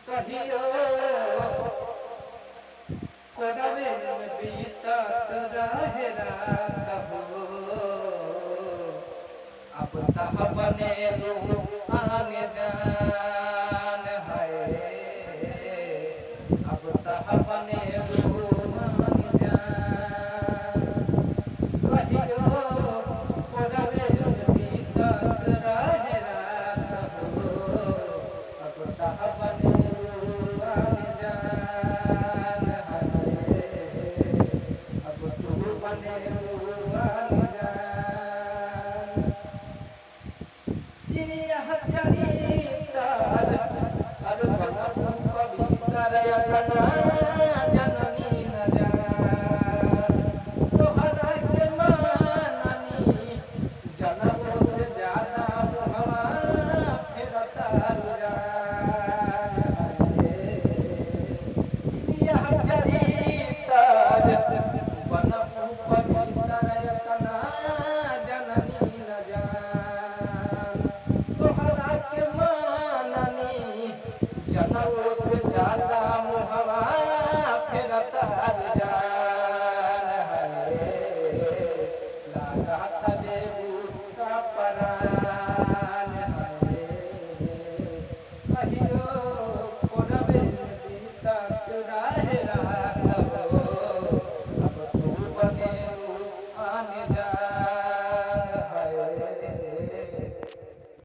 कहियो कोरवे में बीतत रहे रात हो अब तह बनेलू आने जान है अब तह बनेलू आने जान कहियो कोरवे में बीतत रहे रात हो अब तह बनेलू आने जान है अब तू बनेलू आने जान चिड़िया चरितार हर बनू पवित्र यतना जननी न जान तोहरा के माननी जनमों से ज्यादा मुहवा फिरता रुझान है चिड़िया चरितार बनू पवित्र यतना जननी